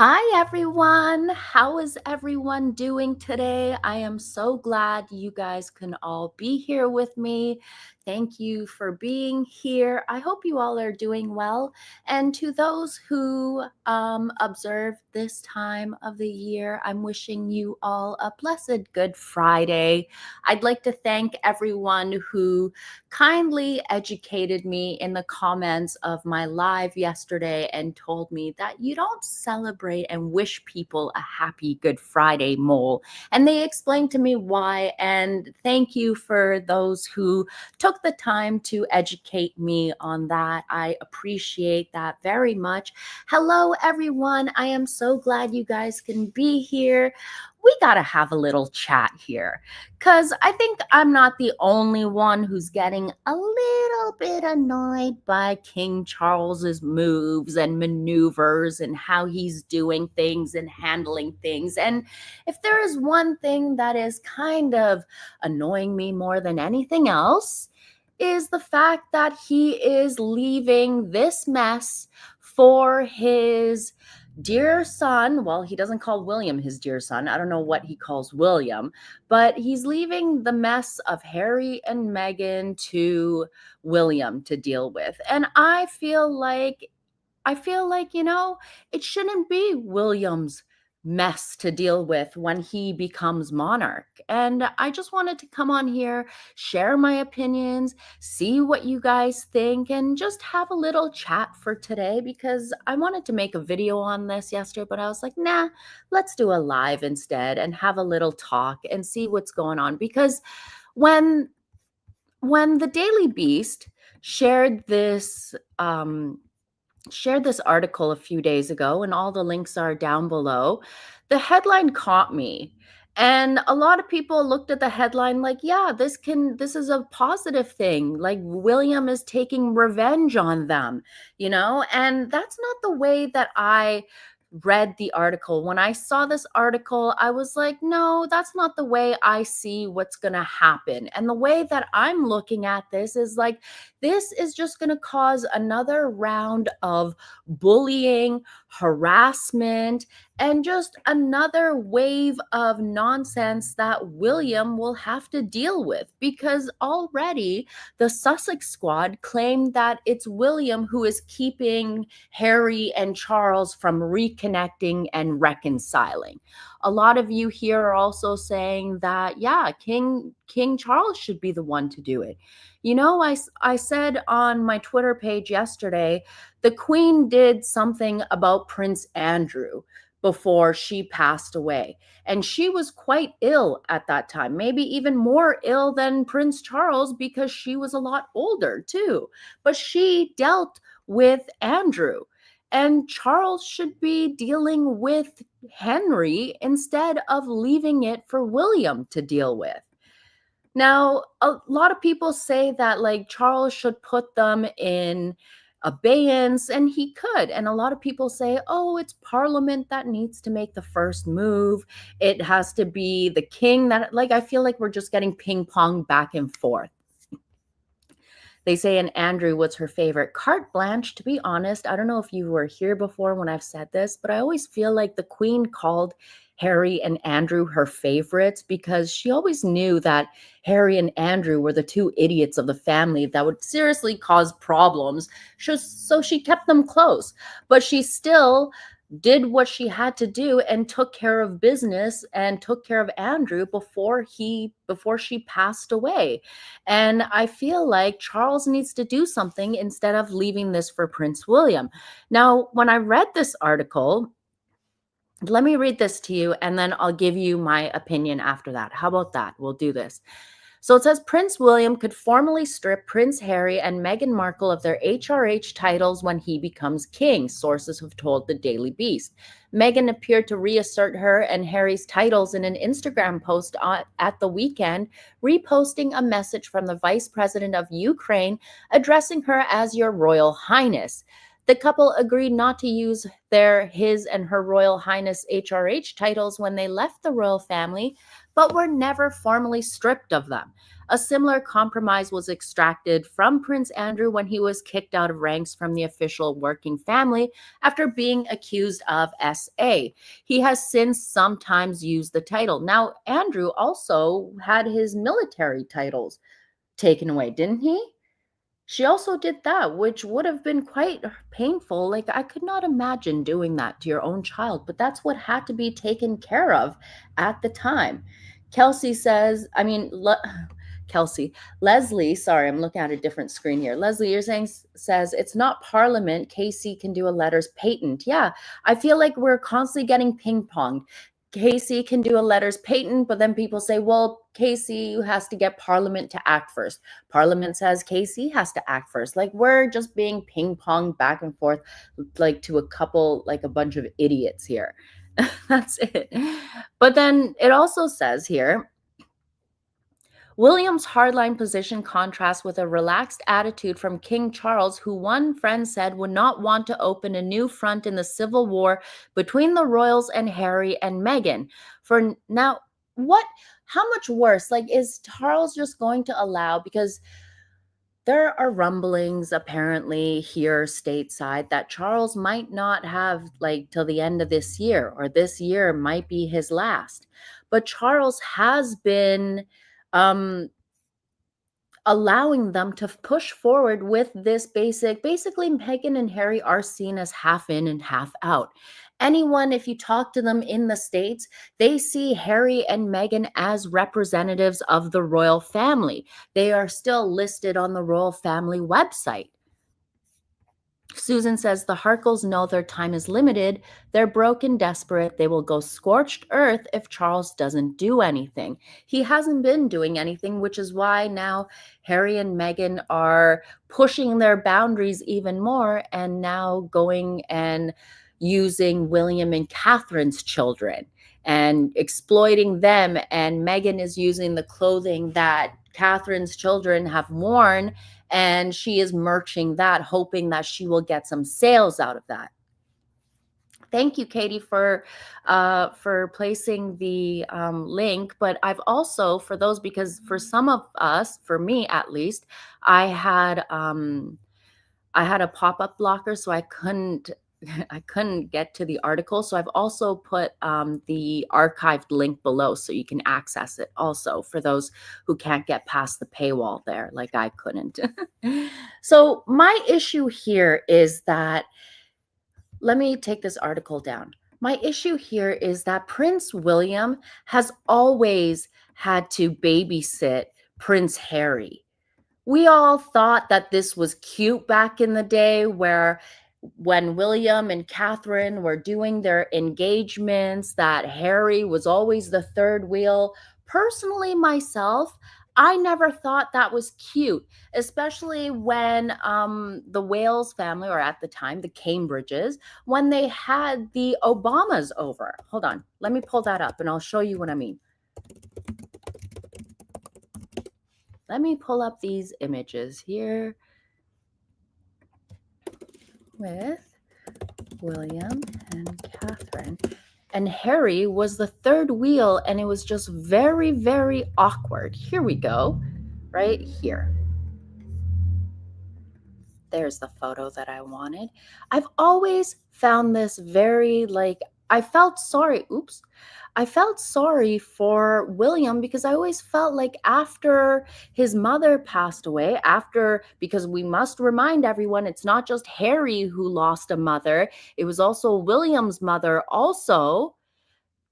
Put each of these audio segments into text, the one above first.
Hi, everyone. How is everyone doing today? I am so glad you guys can all be here with me. Thank you for being here. I hope you all are doing well. And to those who observe this time of the year, I'm wishing you all a blessed Good Friday. I'd like to thank everyone who kindly educated me in the comments of my live yesterday and told me that you don't celebrate and wish people a happy Good Friday, Mole. And they explained to me why. And thank you for those who took the time to educate me on that. I appreciate that very much. Hello, everyone. I am so glad you guys can be here. We got to have a little chat here because I think I'm not the only one who's getting a little bit annoyed by King Charles's moves and maneuvers and how he's doing things and handling things. And if there is one thing that is kind of annoying me more than anything else, is the fact that he is leaving this mess for his dear son. Well, he doesn't call William his dear son. I don't know what he calls William, but he's leaving the mess of Harry and Meghan to William to deal with. And I feel like, it shouldn't be William's mess to deal with when he becomes monarch. And I just wanted to come on here, share my opinions, see what you guys think, and just have a little chat for today because I wanted to make a video on this yesterday, but I was like, nah, let's do a live instead and have a little talk and see what's going on. Because when when the Daily Beast shared this article a few days ago, and all the links are down below. The headline caught me. And a lot of people looked at the headline like, yeah, this is a positive thing. Like William is taking revenge on them, And that's not the way that I read the article. When I saw this article, I was like, no, that's not the way I see what's going to happen. And the way that I'm looking at this is like, this is just going to cause another round of bullying, harassment, and just another wave of nonsense that William will have to deal with because already the Sussex squad claimed that it's William who is keeping Harry and Charles from reconnecting and reconciling. A lot of you here are also saying that, yeah, King Charles should be the one to do it. I said on my Twitter page yesterday, the Queen did something about Prince Andrew before she passed away. And she was quite ill at that time, maybe even more ill than Prince Charles because she was a lot older too. But she dealt with Andrew. And Charles should be dealing with Henry instead of leaving it for William to deal with. Now, a lot of people say that like Charles should put them in abeyance, and he could. And a lot of people say, oh, it's Parliament that needs to make the first move. It has to be the king that, like, I feel like we're just getting ping pong back and forth. They say, and Andrew, what's her favorite? Carte blanche, to be honest. I don't know if you were here before when I've said this, but I always feel like the Queen called Harry and Andrew her favorites because she always knew that Harry and Andrew were the two idiots of the family that would seriously cause problems. So she kept them close, but she still did what she had to do and took care of business and took care of Andrew before she passed away. And I feel like Charles needs to do something instead of leaving this for Prince William. Now, when I read this article, let me read this to you and then I'll give you my opinion after that. How about that? We'll do this. So it says Prince William could formally strip Prince Harry and Meghan Markle of their HRH titles when he becomes king, sources have told the Daily Beast. Meghan appeared to reassert her and Harry's titles in an Instagram post at the weekend, reposting a message from the Vice President of Ukraine addressing her as Your Royal Highness. The couple agreed not to use his and her Royal Highness HRH titles when they left the royal family, but were never formally stripped of them. A similar compromise was extracted from Prince Andrew when he was kicked out of ranks from the official working family after being accused of SA. He has since sometimes used the title. Now, Andrew also had his military titles taken away, didn't he? She also did that, which would have been quite painful. Like, I could not imagine doing that to your own child, but that's what had to be taken care of at the time. Kelsey says, I mean, Kelsey, Leslie, sorry, I'm looking at a different screen here. Leslie, you're saying, says, it's not Parliament. Casey can do a letters patent. Yeah, I feel like we're constantly getting ping ponged. Casey can do a letters patent, but then people say, well, Casey has to get Parliament to act first. Parliament says Casey has to act first. Like, we're just being ping pong back and forth, like to a bunch of idiots here. That's it. But then it also says here, William's hardline position contrasts with a relaxed attitude from King Charles, who one friend said would not want to open a new front in the civil war between the royals and Harry and Meghan. For now, how much worse? Like, is Charles just going to allow, because there are rumblings apparently here stateside that Charles might not have like till the end of this year, or this year might be his last. But Charles has been um allowing them to push forward with this basically Meghan and Harry are seen as half in and half out. Anyone, if you talk to them in the States, they see Harry and Meghan as representatives of the royal family. They are still listed on the royal family website. Susan says the Harkles know their time is limited. They're broke and desperate. They will go scorched earth if Charles doesn't do anything. He hasn't been doing anything, which is why now Harry and Meghan are pushing their boundaries even more and now going and using William and Catherine's children and exploiting them. And Meghan is using the clothing that Catherine's children have worn, and she is merching that, hoping that she will get some sales out of that. Thank you, Katie, for placing the link. But I've also, for those, because for some of us, for me at least, I had a pop-up blocker, so I couldn't get to the article. So I've also put the archived link below so you can access it also for those who can't get past the paywall there, like I couldn't. So my issue here is that, let me take this article down. My issue here is that Prince William has always had to babysit Prince Harry. We all thought that this was cute back in the day, when William and Catherine were doing their engagements, that Harry was always the third wheel. Personally, myself, I never thought that was cute, especially when the Wales family, or at the time, the Cambridges, when they had the Obamas over. Hold on, let me pull that up and I'll show you what I mean. Let me pull up these images here with William and Catherine. And Harry was the third wheel, and it was just very, very awkward. Here we go, right here. There's the photo that I wanted. I've always found this very, like, I felt sorry. Oops. I felt sorry for William, because I always felt like after his mother passed away, because we must remind everyone, it's not just Harry who lost a mother, it was also William's mother also,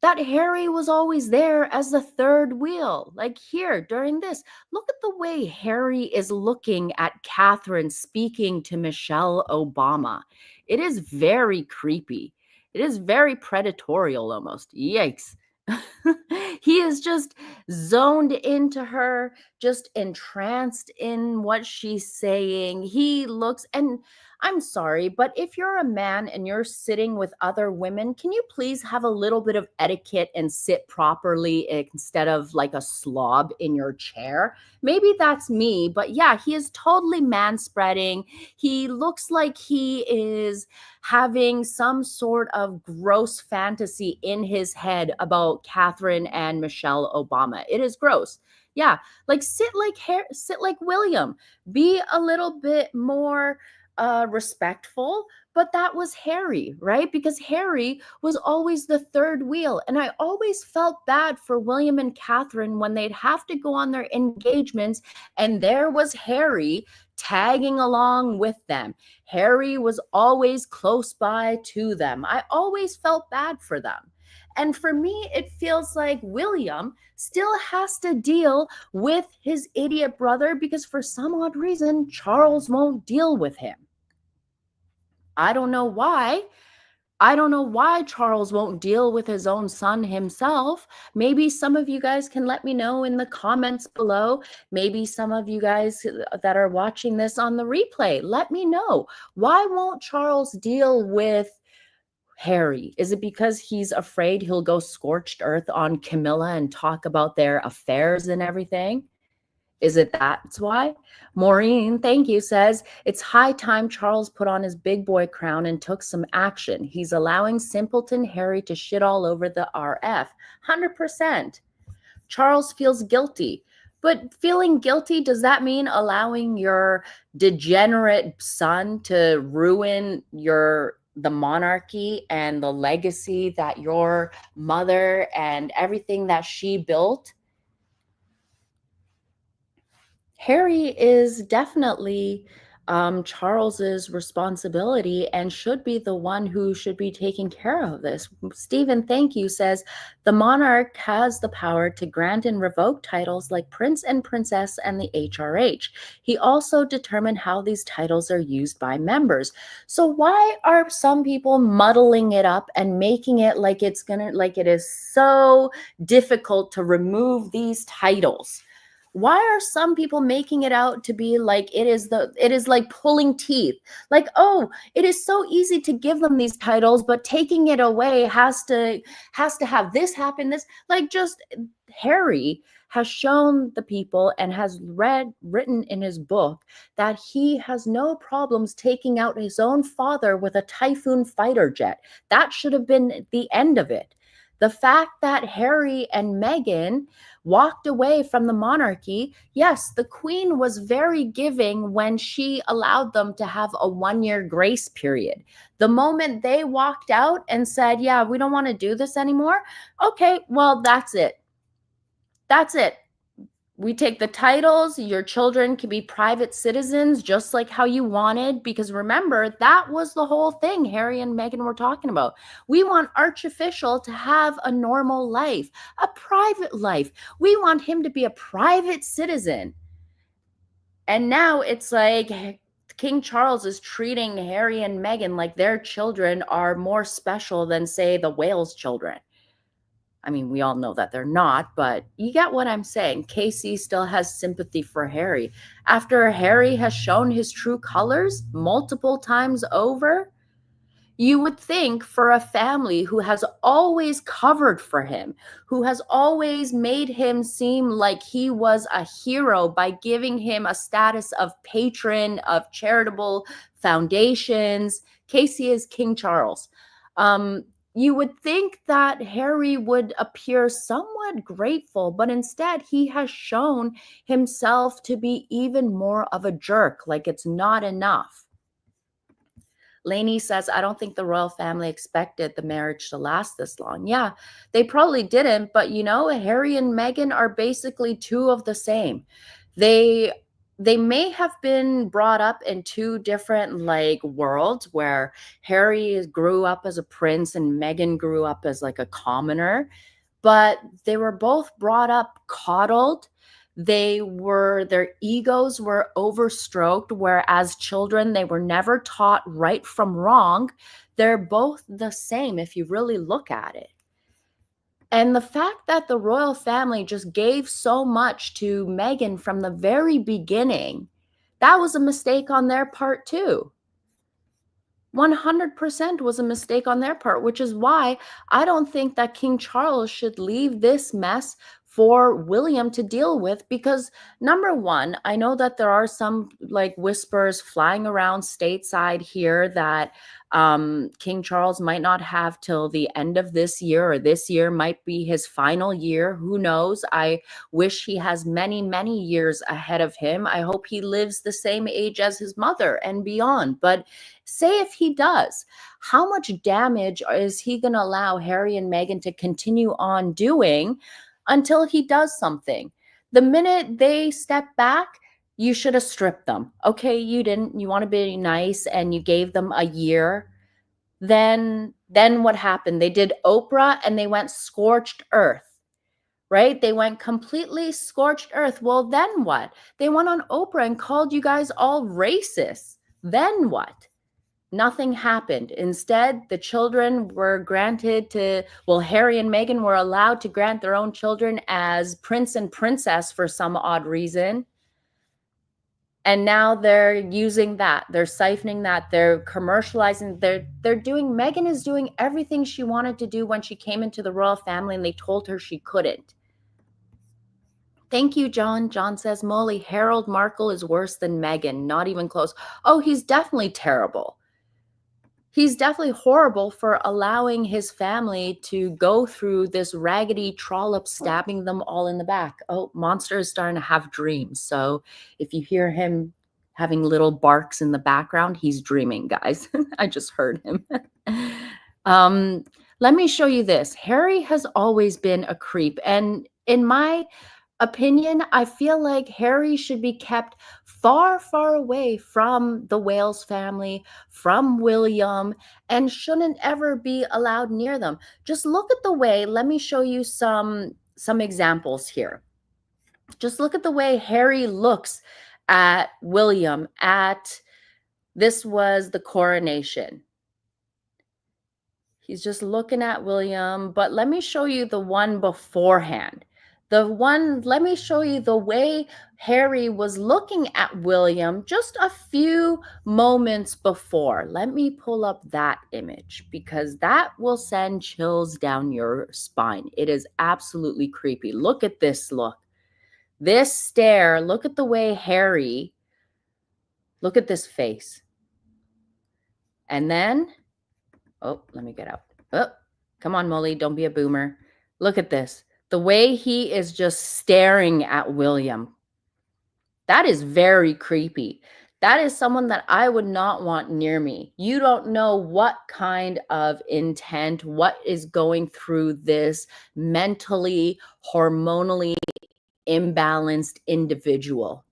that Harry was always there as the third wheel. Like here, during this, look at the way Harry is looking at Catherine speaking to Michelle Obama. It is very creepy. It is very predatorial almost. Yikes. He is just zoned into her, just entranced in what she's saying. He looks, and I'm sorry, but if you're a man and you're sitting with other women, can you please have a little bit of etiquette and sit properly instead of like a slob in your chair? Maybe that's me, but yeah, he is totally man spreading. He looks like he is having some sort of gross fantasy in his head about Catherine and Michelle Obama. It is gross. Yeah, like sit like William. Be a little bit more respectful, but that was Harry, right? Because Harry was always the third wheel. And I always felt bad for William and Catherine when they'd have to go on their engagements and there was Harry tagging along with them. Harry was always close by to them. I always felt bad for them. And for me, it feels like William still has to deal with his idiot brother because for some odd reason, Charles won't deal with him. I don't know why. I don't know why Charles won't deal with his own son himself. Maybe some of you guys can let me know in the comments below. Maybe some of you guys that are watching this on the replay, let me know. Why won't Charles deal with Harry? Is it because he's afraid he'll go scorched earth on Camilla and talk about their affairs and everything? Is it that's why? Maureen, thank you, says, it's high time Charles put on his big boy crown and took some action. He's allowing simpleton Harry to shit all over the RF. 100%. Charles feels guilty. But feeling guilty, does that mean allowing your degenerate son to ruin the monarchy and the legacy that your mother and everything that she built? Harry is definitely Charles's responsibility and should be the one who should be taking care of this. Stephen, thank you, says the monarch has the power to grant and revoke titles like prince and princess and the HRH. He also determined how these titles are used by members. So why are some people muddling it up and making it like it is so difficult to remove these titles? Why are some people making it out to be like it is like pulling teeth? Like, oh, it is so easy to give them these titles, but taking it away has to have this happen. This, like, just Harry has shown the people and has written in his book that he has no problems taking out his own father with a Typhoon fighter jet. That should have been the end of it. The fact that Harry and Meghan walked away from the monarchy, yes, the Queen was very giving when she allowed them to have a 1-year grace period. The moment they walked out and said, yeah, we don't want to do this anymore, okay, well, that's it. That's it. We take the titles, your children can be private citizens just like how you wanted, because remember, that was the whole thing Harry and Meghan were talking about. We want Archofficial to have a normal life, a private life. We want him to be a private citizen. And now it's like King Charles is treating Harry and Meghan like their children are more special than, say, the Wales children. I mean, we all know that they're not, but you get what I'm saying. Casey still has sympathy for Harry. After Harry has shown his true colors multiple times over, you would think for a family who has always covered for him, who has always made him seem like he was a hero by giving him a status of patron of charitable foundations. Casey is King Charles. You would think that Harry would appear somewhat grateful, but instead he has shown himself to be even more of a jerk, like it's not enough. Lainey says, I don't think the royal family expected the marriage to last this long. Yeah, they probably didn't, but you know, Harry and Meghan are basically two of the same. They may have been brought up in two different like worlds, where Harry grew up as a prince and Meghan grew up as like a commoner, but they were both brought up coddled. Their egos were overstroked, where as children they were never taught right from wrong. They're both the same if you really look at it. And the fact that the royal family just gave so much to Meghan from the very beginning, that was a mistake on their part too. 100% was a mistake on their part, which is why I don't think that King Charles should leave this mess for William to deal with. Because number one, I know that there are some like whispers flying around stateside here that King Charles might not have till the end of this year, or this year might be his final year. Who knows? I wish he has many, many years ahead of him. I hope he lives the same age as his mother and beyond. But say if he does, how much damage is he going to allow Harry and Meghan to continue on doing until he does something? The minute they step back, you should have stripped them. Okay, you didn't. You want to be nice and you gave them a year. Then what happened? They did Oprah and they went scorched earth. Right? They went completely scorched earth. Well, then what? They went on Oprah and called you guys all racist. Then what? Nothing happened. Instead, the children were granted to, well, Harry and Meghan were allowed to grant their own children as prince and princess for some odd reason. And now they're using that. They're siphoning that. They're commercializing. They're doing, Meghan is doing everything she wanted to do when she came into the royal family and they told her she couldn't. Thank you, John. John says, Molly, Harold Markle is worse than Meghan. Not even close. Oh, he's definitely terrible. He's definitely horrible for allowing his family to go through this raggedy trollop, stabbing them all in the back. Oh, Monster is starting to have dreams. So if you hear him having little barks in the background, he's dreaming, guys. I just heard him. Let me show you this. Harry has always been a creep. And in my opinion, I feel like Harry should be kept far, far away from the Wales family, from William, and shouldn't ever be allowed near them. Just look at the way, let me show you some examples here. Just look at the way Harry looks at William this was the coronation. He's just looking at William, but let me show you the one beforehand. Let me show you the way Harry was looking at William just a few moments before. Let me pull up that image because that will send chills down your spine. It is absolutely creepy. Look at this look. This stare, look at the way Harry, look at this face. And then, oh, let me get out. Oh, come on, Molly, don't be a boomer. Look at this. The way he is just staring at William. That is very creepy. That is someone that I would not want near me. You don't know what kind of intent, what is going through this mentally, hormonally imbalanced individual.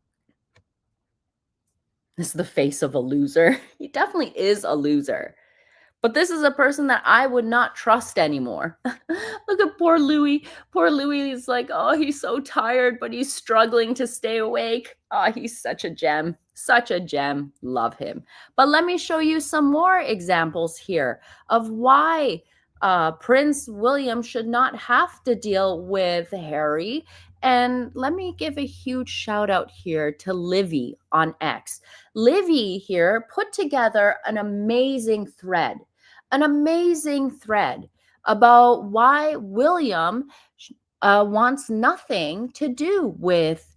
This is the face of a loser. He definitely is a loser. But this is a person that I would not trust anymore. Look at poor Louis. Poor Louis is like, oh, he's so tired, but he's struggling to stay awake. Oh, he's such a gem. Such a gem. Love him. But let me show you some more examples here of why Prince William should not have to deal with Harry. And let me give a huge shout out here to Livy on X. Livy here put together an amazing thread about why William wants nothing to do with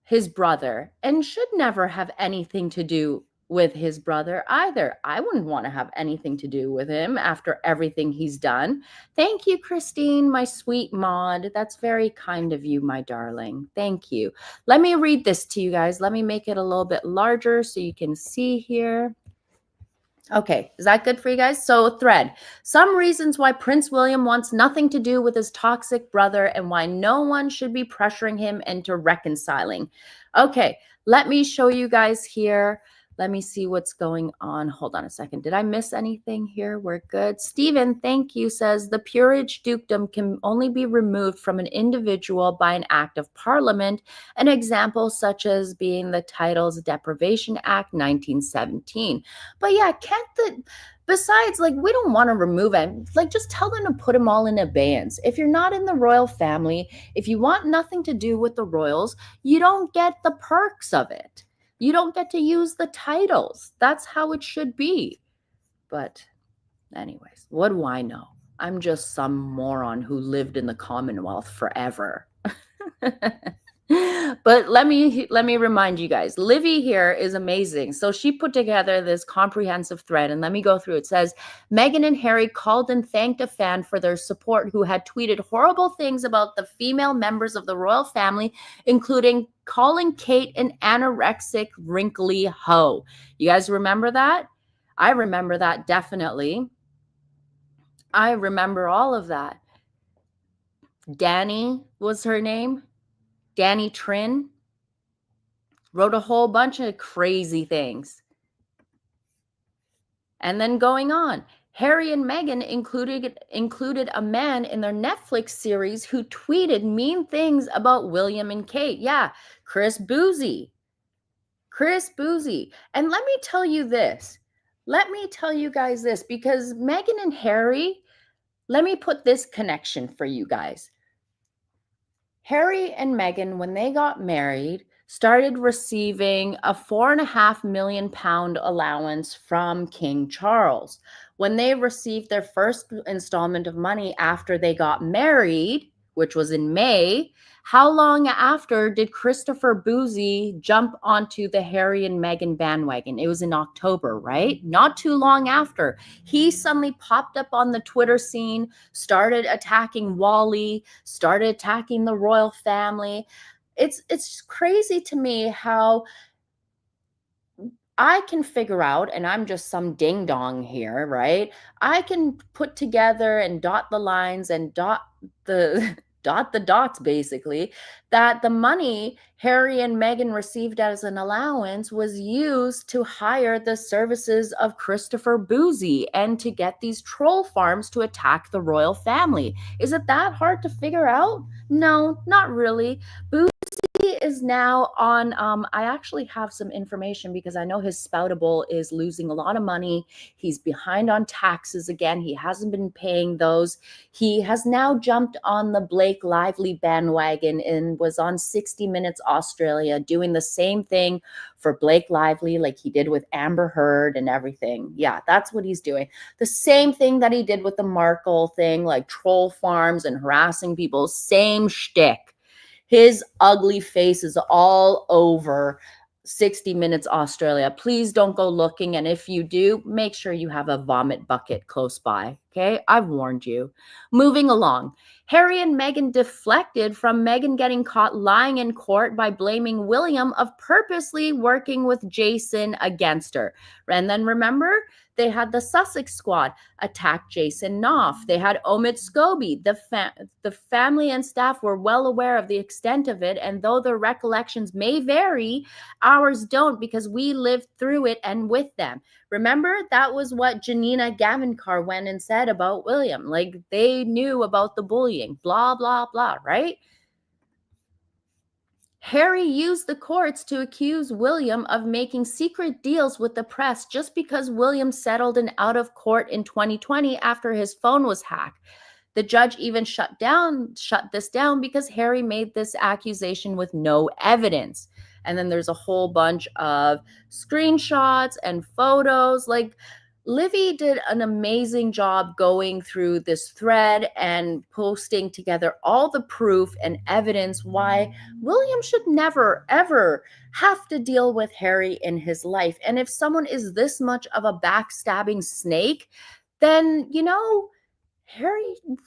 his brother and should never have anything to do with his brother either. I wouldn't want to have anything to do with him after everything he's done. Thank you, Christine, my sweet mod. That's very kind of you, my darling. Thank you. Let me read this to you guys. Let me make it a little bit larger so you can see here. Okay, is that good for you guys? So thread, some reasons why Prince William wants nothing to do with his toxic brother and why no one should be pressuring him into reconciling. Okay, let me show you guys here. Let me see what's going on. Hold on a second. Did I miss anything here? We're good. Stephen, thank you, says the peerage dukedom can only be removed from an individual by an act of parliament. An example such as being the Titles Deprivation Act 1917. But yeah, can't the besides, like, we don't want to remove it. Like, just tell them to put them all in abeyance. If you're not in the royal family, if you want nothing to do with the royals, you don't get the perks of it. You don't get to use the titles. That's how it should be. But anyways, what do I know? I'm just some moron who lived in the Commonwealth forever. But let me remind you guys, Livy here is amazing. So she put together this comprehensive thread, and let me go through. It says Meghan and Harry called and thanked a fan for their support who had tweeted horrible things about the female members of the royal family, including calling Kate an anorexic, wrinkly hoe. You guys remember that? I remember that, definitely. I remember all of that. Danny was her name. Danny Trin wrote a whole bunch of crazy things. And then going on, Harry and Meghan included a man in their Netflix series who tweeted mean things about William and Kate. Yeah, Chris Boozy. And let me tell you this. Let me tell you guys this, because Meghan and Harry, let me put this connection for you guys. Harry and Meghan, when they got married, started receiving a £4.5 million allowance from King Charles. When they received their first installment of money after they got married, which was in May, how long after did Christopher Boozy jump onto the Harry and Meghan bandwagon? It was in October, right? Not too long after. He suddenly popped up on the Twitter scene, started attacking Wally, started attacking the royal family. It's crazy to me how I can figure out, and I'm just some ding dong here, right? I can put together and dot the lines and dot the dot the dots, basically, that the money Harry and Meghan received as an allowance was used to hire the services of Christopher Boozy and to get these troll farms to attack the royal family. Is it that hard to figure out? No, not really. Boozy is now on, I actually have some information because I know his Spoutable is losing a lot of money. He's behind on taxes again. He hasn't been paying those. He has now jumped on the Blake Lively bandwagon and was on 60 Minutes Australia doing the same thing for Blake Lively like he did with Amber Heard and everything. Yeah, that's what he's doing. The same thing that he did with the Markle thing, like troll farms and harassing people, same shtick. His ugly face is all over 60 Minutes Australia. Please don't go looking. And if you do, make sure you have a vomit bucket close by. Okay, I've warned you. Moving along. Harry and Meghan deflected from Meghan getting caught lying in court by blaming William of purposely working with Jason against her. And then remember, they had the Sussex squad attack Jason Knopf. They had Omid Scobie. The family and staff were well aware of the extent of it, and though their recollections may vary, ours don't, because we lived through it and with them. Remember, that was what Janina Gavankar went and said about William. Like, they knew about the bullying, blah, blah, blah, right? Harry used the courts to accuse William of making secret deals with the press just because William settled an out of court in 2020 after his phone was hacked. The judge even shut this down because Harry made this accusation with no evidence. And then there's a whole bunch of screenshots and photos. Like, Livy did an amazing job going through this thread and posting together all the proof and evidence why William should never, ever have to deal with Harry in his life. And if someone is this much of a backstabbing snake, then,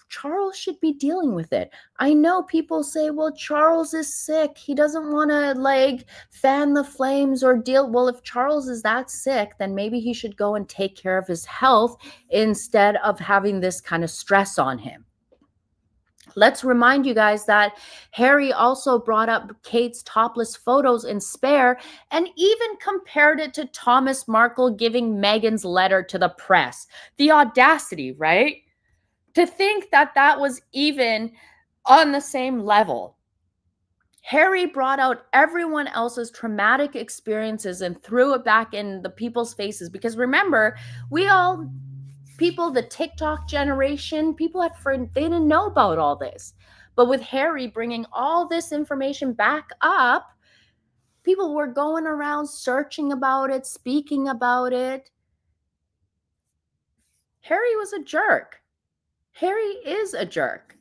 Charles should be dealing with it. I know people say, well, Charles is sick. He doesn't want to fan the flames or deal. Well, if Charles is that sick, then maybe he should go and take care of his health instead of having this kind of stress on him. Let's remind you guys that Harry also brought up Kate's topless photos in Spare and even compared it to Thomas Markle giving Meghan's letter to the press. The audacity, right? To think that that was even on the same level. Harry brought out everyone else's traumatic experiences and threw it back in the people's faces because remember, we all people, the TikTok generation, people they didn't know about all this. But with Harry bringing all this information back up, people were going around searching about it, speaking about it. Harry was a jerk. Harry is a jerk.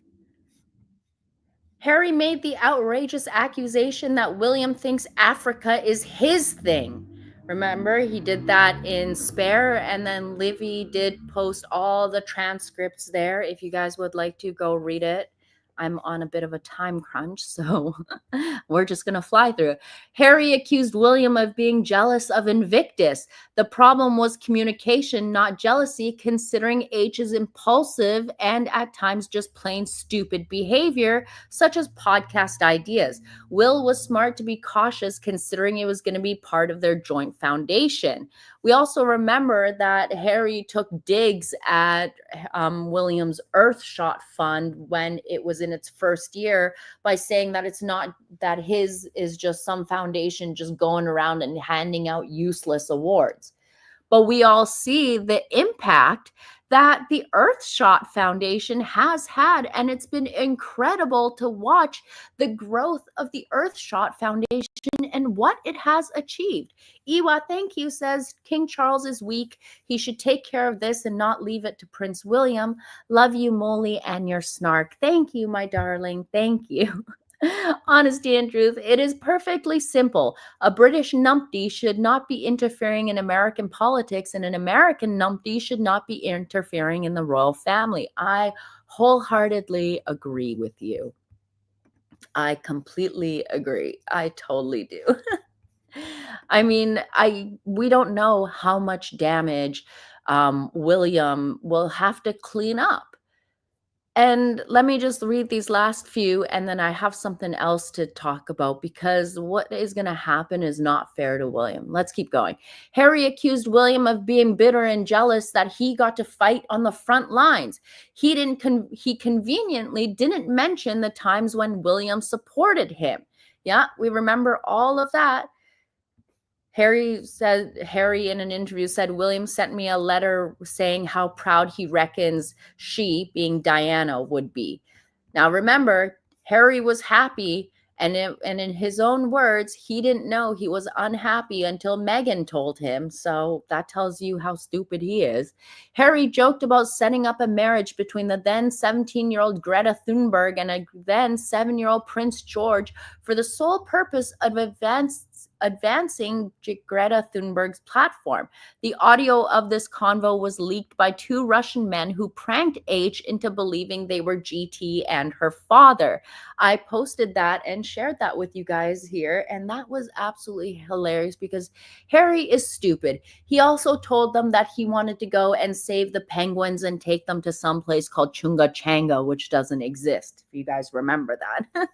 Harry made the outrageous accusation that William thinks Africa is his thing. Remember, he did that in Spare, and then Livy did post all the transcripts there. If you guys would like to go read it, I'm on a bit of a time crunch, so we're just going to fly through it. Harry accused William of being jealous of Invictus. The problem was communication, not jealousy, considering H is impulsive and at times just plain stupid behavior, such as podcast ideas. Will was smart to be cautious considering it was going to be part of their joint foundation. We also remember that Harry took digs at William's Earthshot Fund when it was in its first year by saying that it's not that his is just some foundation just going around and handing out useless awards. But we all see the impact that the Earthshot Foundation has had, and it's been incredible to watch the growth of the Earthshot Foundation and what it has achieved. Iwa, thank you, says King Charles is weak. He should take care of this and not leave it to Prince William. Love you, Molly, and your snark. Thank you, my darling. Thank you. Honesty and truth. It is perfectly simple. A British numpty should not be interfering in American politics, and an American numpty should not be interfering in the royal family. I wholeheartedly agree with you. I completely agree. I totally do. I mean, we don't know how much damage William will have to clean up. And let me just read these last few, and then I have something else to talk about because what is going to happen is not fair to William. Let's keep going. Harry accused William of being bitter and jealous that he got to fight on the front lines. He conveniently didn't mention the times when William supported him. Yeah, we remember all of that. Harry in an interview said, William sent me a letter saying how proud he reckons she, being Diana, would be. Now remember, Harry was happy, and in his own words, he didn't know he was unhappy until Meghan told him. So that tells you how stupid he is. Harry joked about setting up a marriage between the then 17-year-old Greta Thunberg and a then 7-year-old Prince George for the sole purpose of advancing Greta Thunberg's platform. The audio of this convo was leaked by 2 Russian men who pranked H into believing they were GT and her father. I posted that and shared that with you guys here, and that was absolutely hilarious because Harry is stupid. He also told them that he wanted to go and save the penguins and take them to some place called Chunga Changa, which doesn't exist, if you guys remember that.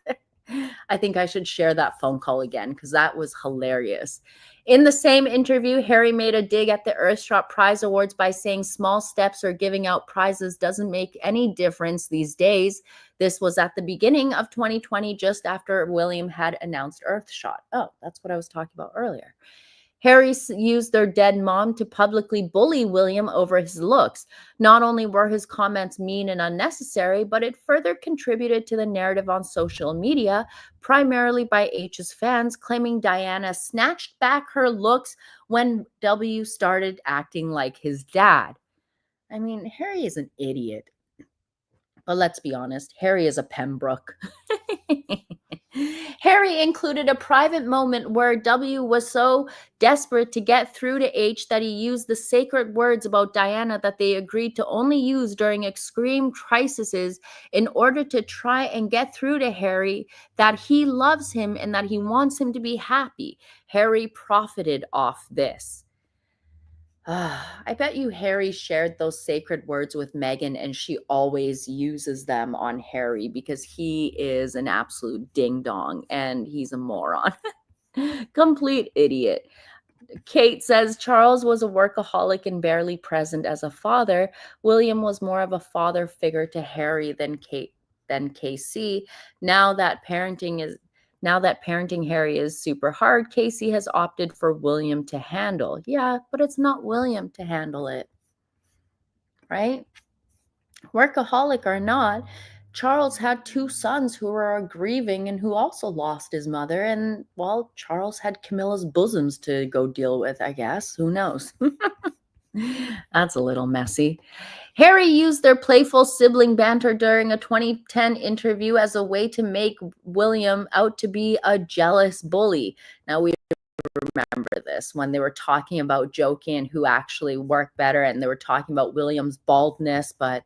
I think I should share that phone call again because that was hilarious. In the same interview, Harry made a dig at the Earthshot Prize Awards by saying small steps or giving out prizes doesn't make any difference these days. This was at the beginning of 2020, just after William had announced Earthshot. Oh, that's what I was talking about earlier. Harry used their dead mom to publicly bully William over his looks. Not only were his comments mean and unnecessary, but it further contributed to the narrative on social media, primarily by H's fans, claiming Diana snatched back her looks when W started acting like his dad. I mean, Harry is an idiot. But let's be honest, Harry is a Pembroke. Harry included a private moment where W was so desperate to get through to H that he used the sacred words about Diana that they agreed to only use during extreme crises in order to try and get through to Harry that he loves him and that he wants him to be happy. Harry profited off this. I bet you Harry shared those sacred words with Meghan and she always uses them on Harry because he is an absolute ding dong and he's a moron. Complete idiot. Kate says Charles was a workaholic and barely present as a father. William was more of a father figure to Harry than KC. Now that parenting is now that parenting Harry is super hard, Casey has opted for William to handle. Yeah, but it's not William to handle it, right? Workaholic or not, Charles had two sons who were grieving and who also lost his mother. And, well, Charles had Camilla's bosoms to go deal with, I guess. Who knows? That's a little messy. Harry used their playful sibling banter during a 2010 interview as a way to make William out to be a jealous bully. Now, we remember this when they were talking about joking and who actually worked better, and they were talking about William's baldness, but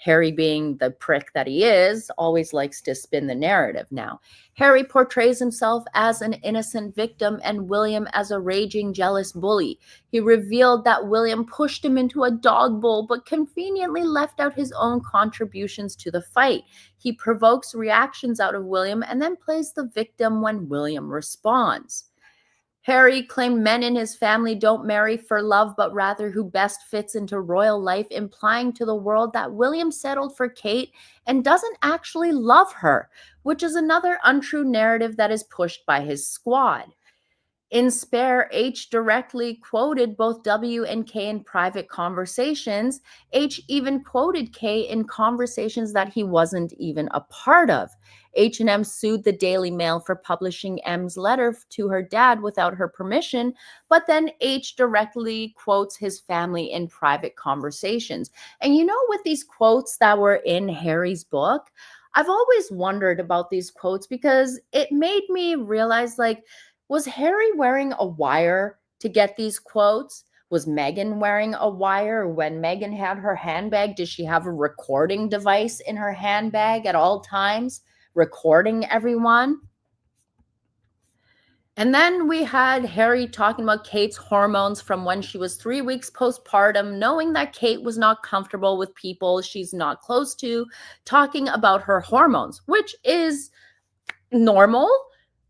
Harry, being the prick that he is, always likes to spin the narrative now. Harry portrays himself as an innocent victim and William as a raging, jealous bully. He revealed that William pushed him into a dog bowl but conveniently left out his own contributions to the fight. He provokes reactions out of William and then plays the victim when William responds. Harry claimed men in his family don't marry for love, but rather who best fits into royal life, implying to the world that William settled for Kate and doesn't actually love her, which is another untrue narrative that is pushed by his squad. In Spare, H directly quoted both W and K in private conversations. H even quoted K in conversations that he wasn't even a part of. H&M sued the Daily Mail for publishing M's letter to her dad without her permission, but then H directly quotes his family in private conversations. And with these quotes that were in Harry's book, I've always wondered about these quotes because it made me realize, like, was Harry wearing a wire to get these quotes? Was Meghan wearing a wire? When Meghan had her handbag, did she have a recording device in her handbag at all times, recording everyone? And then we had Harry talking about Kate's hormones from when she was 3 weeks postpartum, knowing that Kate was not comfortable with people she's not close to, talking about her hormones, which is normal.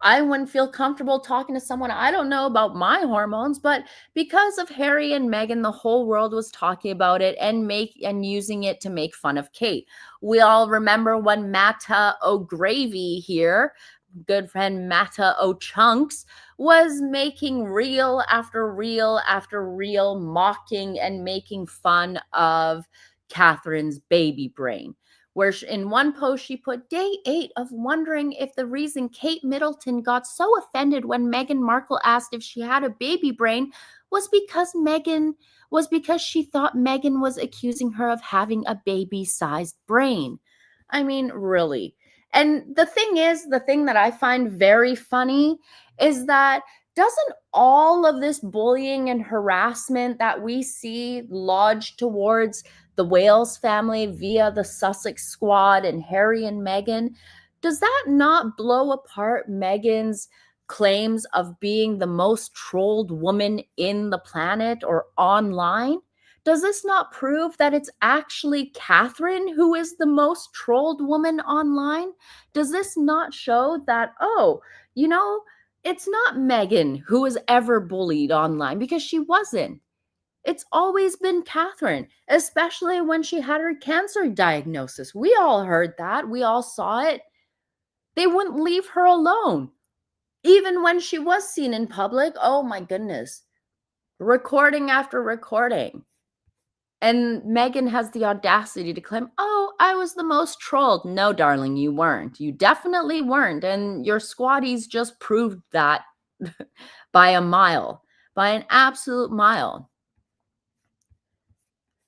I wouldn't feel comfortable talking to someone I don't know about my hormones, but because of Harry and Meghan, the whole world was talking about it and using it to make fun of Kate. We all remember when Matta O'Gravy here, good friend Matta O'Chunks, was making reel after reel after reel, mocking and making fun of Catherine's baby brain, where in one post she put day 8 of wondering if the reason Kate Middleton got so offended when Meghan Markle asked if she had a baby brain was because she thought Meghan was accusing her of having a baby-sized brain. I mean, really. And the thing that I find very funny is that doesn't all of this bullying and harassment that we see lodged towards the Wales family via the Sussex squad and Harry and Meghan, does that not blow apart Meghan's claims of being the most trolled woman in the planet or online? Does this not prove that it's actually Catherine who is the most trolled woman online? Does this not show that, it's not Meghan who was ever bullied online, because she wasn't. It's always been Catherine, especially when she had her cancer diagnosis. We all heard that. We all saw it. They wouldn't leave her alone. Even when she was seen in public, oh my goodness, recording after recording. And Meghan has the audacity to claim, oh, I was the most trolled. No, darling, you weren't. You definitely weren't. And your squaddies just proved that by a mile, by an absolute mile.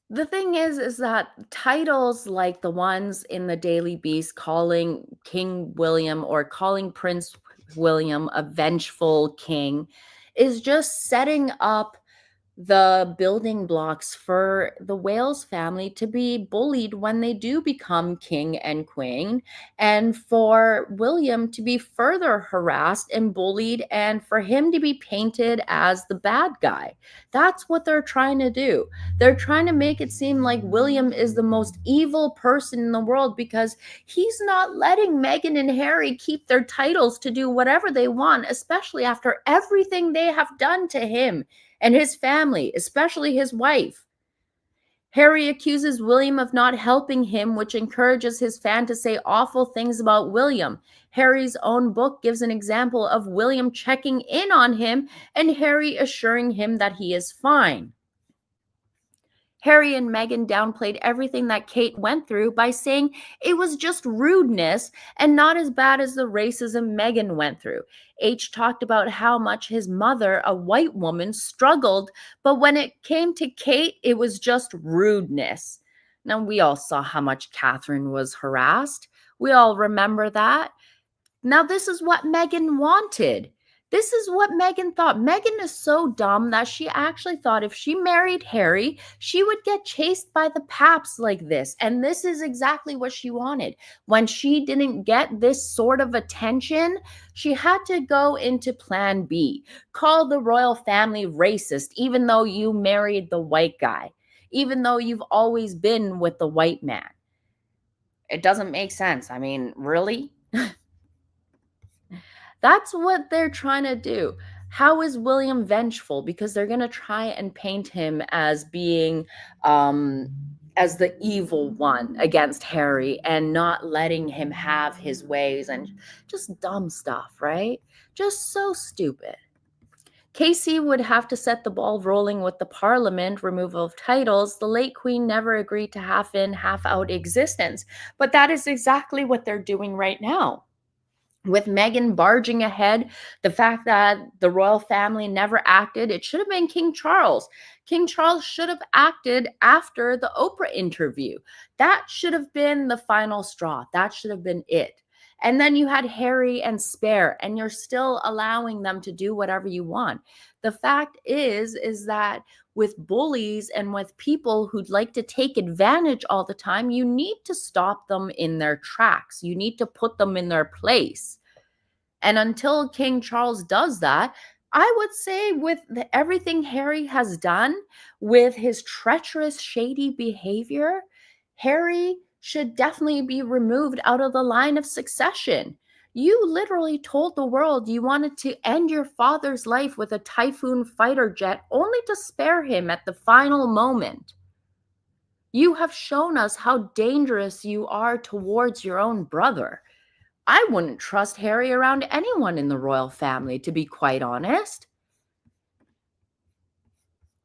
The thing is that titles like the ones in the Daily Beast calling King William or calling Prince William a vengeful king is just setting up the building blocks for the Wales family to be bullied when they do become king and queen, and for William to be further harassed and bullied, and for him to be painted as the bad guy. That's what they're trying to do. They're trying to make it seem like William is the most evil person in the world because he's not letting Meghan and Harry keep their titles to do whatever they want, especially after everything they have done to him and his family, especially his wife. Harry accuses William of not helping him, which encourages his fan to say awful things about William. Harry's own book gives an example of William checking in on him and Harry assuring him that he is fine. Harry and Meghan downplayed everything that Kate went through by saying it was just rudeness and not as bad as the racism Meghan went through. H talked about how much his mother, a white woman, struggled, but when it came to Kate, it was just rudeness. Now, we all saw how much Catherine was harassed. We all remember that. Now, this is what Meghan wanted. This is what Meghan thought. Meghan is so dumb that she actually thought if she married Harry, she would get chased by the paps like this. And this is exactly what she wanted. When she didn't get this sort of attention, she had to go into plan B. Call the royal family racist, even though you married the white guy, even though you've always been with the white man. It doesn't make sense. I mean, really? That's what they're trying to do. How is William vengeful? Because they're going to try and paint him as being as the evil one against Harry and not letting him have his ways and just dumb stuff, right? Just so stupid. Casey would have to set the ball rolling with the Parliament removal of titles. The late Queen never agreed to half in, half out existence. But that is exactly what they're doing right now. With Meghan barging ahead, the fact that the royal family never acted, it should have been King Charles. King Charles should have acted after the Oprah interview. That should have been the final straw. That should have been it. And then you had Harry and Spare, and you're still allowing them to do whatever you want. The fact is that with bullies and with people who'd like to take advantage all the time, you need to stop them in their tracks. You need to put them in their place. And until King Charles does that, I would say with everything Harry has done, with his treacherous, shady behavior, Harry should definitely be removed out of the line of succession. You literally told the world you wanted to end your father's life with a Typhoon fighter jet only to spare him at the final moment. You have shown us how dangerous you are towards your own brother. I wouldn't trust Harry around anyone in the royal family, to be quite honest.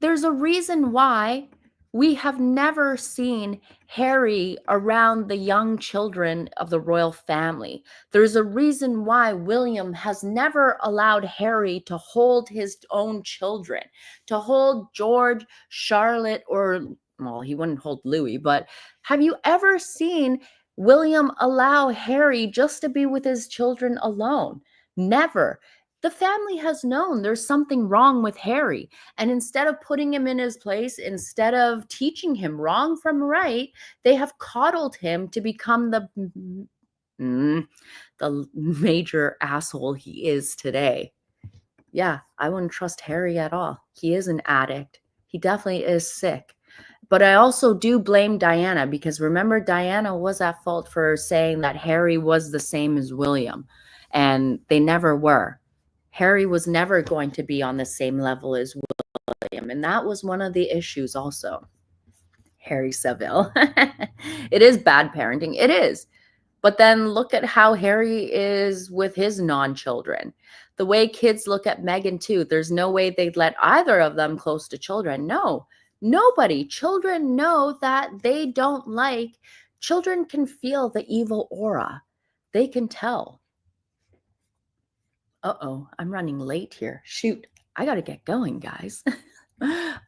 There's a reason why we have never seen Harry around the young children of the royal family. There's a reason why William has never allowed Harry to hold his own children, to hold George, Charlotte, or, well, he wouldn't hold Louis, but have you ever seen William allow Harry just to be with his children alone? Never. The family has known there's something wrong with Harry. And instead of putting him in his place, instead of teaching him wrong from right, they have coddled him to become the major asshole he is today. Yeah, I wouldn't trust Harry at all. He is an addict. He definitely is sick. But I also do blame Diana, because remember, Diana was at fault for saying that Harry was the same as William, and they never were. Harry was never going to be on the same level as William, and that was one of the issues also. Harry Seville. It is bad parenting. It is. But then look at how Harry is with his non-children. The way kids look at Meghan too. There's no way they'd let either of them close to children. No, nobody. Children know that they don't like. Children can feel the evil aura. They can tell. Uh-oh, I'm running late here. Shoot, I got to get going, guys.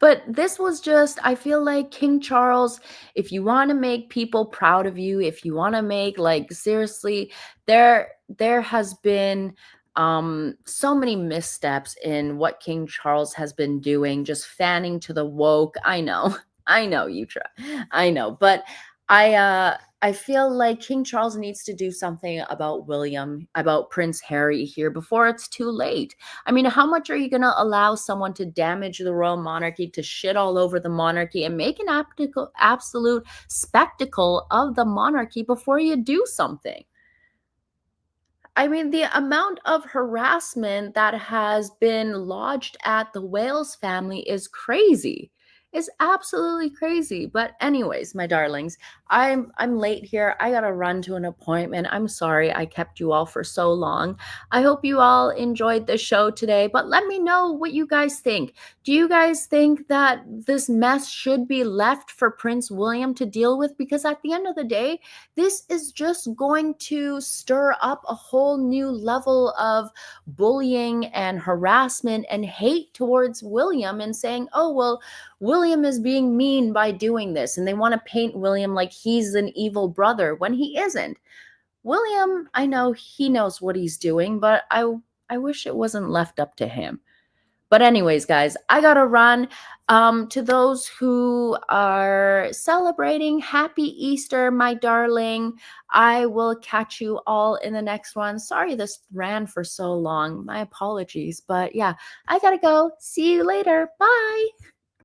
But this was just, I feel like King Charles, if you want to make people proud of you, if you want to make, like, seriously, there has been So many missteps in what King Charles has been doing, just fanning to the woke. I know, I know you try, I know, but I feel like King Charles needs to do something about William, about Prince Harry here before it's too late. I mean, how much are you going to allow someone to damage the royal monarchy, to shit all over the monarchy, and make an absolute spectacle of the monarchy before you do something? I mean, the amount of harassment that has been lodged at the Wales family is crazy. Is absolutely crazy. But anyways, my darlings, I'm late here. I got to run to an appointment. I'm sorry I kept you all for so long. I hope you all enjoyed the show today, but let me know what you guys think. Do you guys think that this mess should be left for Prince William to deal with? Because at the end of the day, this is just going to stir up a whole new level of bullying and harassment and hate towards William, and saying, oh, well, William is being mean by doing this. And they want to paint William like he's an evil brother when he isn't. William, I know he knows what he's doing, but I wish it wasn't left up to him. But anyways, guys, I gotta run. To those who are celebrating, happy Easter, my darling. I will catch you all in the next one. Sorry this ran for so long. My apologies. But yeah, I gotta go. See you later. Bye.